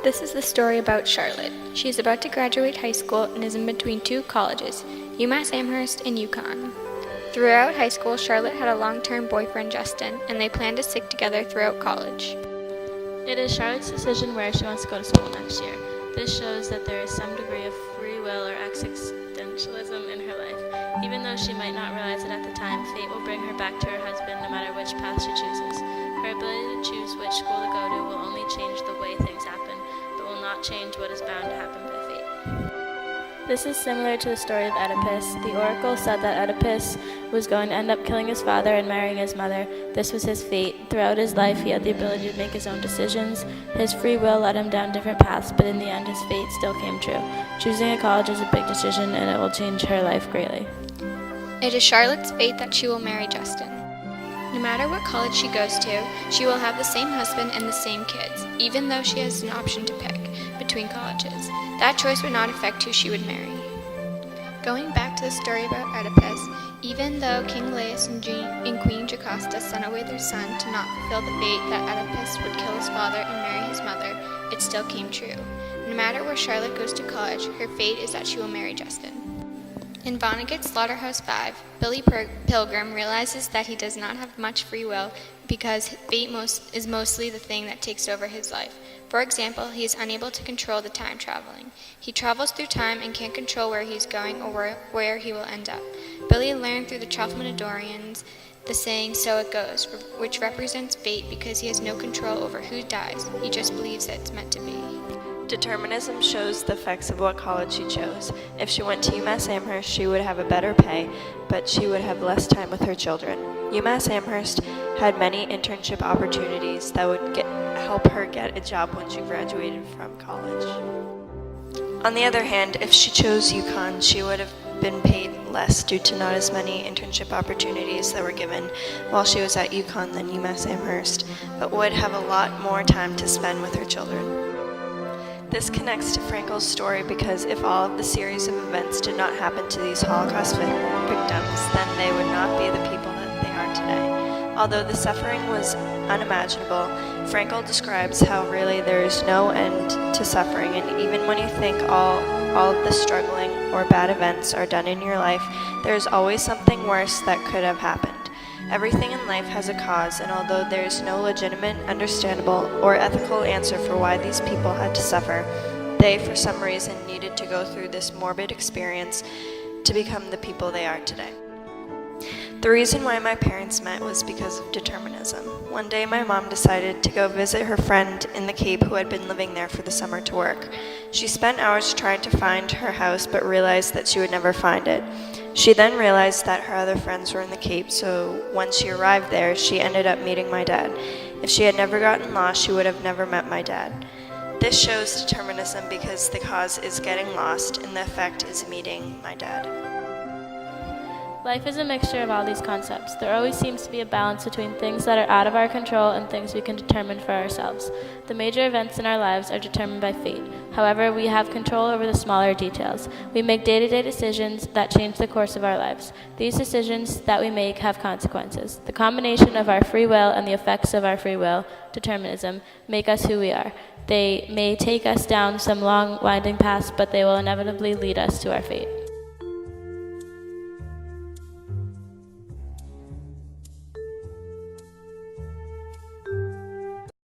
This is the story about Charlotte. She is about to graduate high school and is in between two colleges, UMass Amherst and UConn. Throughout high school, Charlotte had a long-term boyfriend, Justin, and they planned to stick together throughout college. It is Charlotte's decision where she wants to go to school next year. This shows that there is some degree of free will or existentialism in her life. Even though she might not realize it at the time, fate will bring her back to her husband no matter which path she chooses. Her ability to choose which school to go to will only change the way things happen, but will not change what is bound to happen by fate. This is similar to the story of Oedipus. The oracle said that Oedipus was going to end up killing his father and marrying his mother. This was his fate. Throughout his life, he had the ability to make his own decisions. His free will led him down different paths, but in the end, his fate still came true. Choosing a college is a big decision, and it will change her life greatly. It is Charlotte's fate that she will marry Justin. No matter what college she goes to, she will have the same husband and the same kids, even though she has an option to pick between colleges. That choice would not affect who she would marry. Going back to the story about Oedipus, even though King Laius and Queen Jocasta sent away their son to not fulfill the fate that Oedipus would kill his father and marry his mother, it still came true. No matter where Charlotte goes to college, her fate is that she will marry Justin. In Vonnegut's Slaughterhouse 5, Billy Pilgrim realizes that he does not have much free will because fate is mostly the thing that takes over his life. For example, he is unable to control the time traveling. He travels through time and can't control where he is going or where he will end up. Billy learned through the Tralfamadorians the saying, "So it goes," which represents fate because he has no control over who dies. He just believes that it's meant to be. Determinism shows the effects of what college she chose. If she went to UMass Amherst, she would have a better pay, but she would have less time with her children. UMass Amherst had many internship opportunities that would help her get a job when she graduated from college. On the other hand, if she chose UConn, she would have been paid less due to not as many internship opportunities that were given while she was at UConn than UMass Amherst, but would have a lot more time to spend with her children. This connects to Frankel's story because if all of the series of events did not happen to these Holocaust victims, then they would not be the people that they are today. Although the suffering was unimaginable, Frankel describes how really there is no end to suffering, and even when you think all of the struggling or bad events are done in your life, there is always something worse that could have happened. Everything in life has a cause, and although there is no legitimate, understandable, or ethical answer for why these people had to suffer, they, for some reason, needed to go through this morbid experience to become the people they are today. The reason why my parents met was because of determinism. One day my mom decided to go visit her friend in the Cape who had been living there for the summer to work. She spent hours trying to find her house but realized that she would never find it. She then realized that her other friends were in the Cape, so when she arrived there, she ended up meeting my dad. If she had never gotten lost, she would have never met my dad. This shows determinism because the cause is getting lost and the effect is meeting my dad. Life is a mixture of all these concepts. There always seems to be a balance between things that are out of our control and things we can determine for ourselves. The major events in our lives are determined by fate. However, we have control over the smaller details. We make day-to-day decisions that change the course of our lives. These decisions that we make have consequences. The combination of our free will and the effects of our free will, determinism, make us who we are. They may take us down some long, winding paths, but they will inevitably lead us to our fate.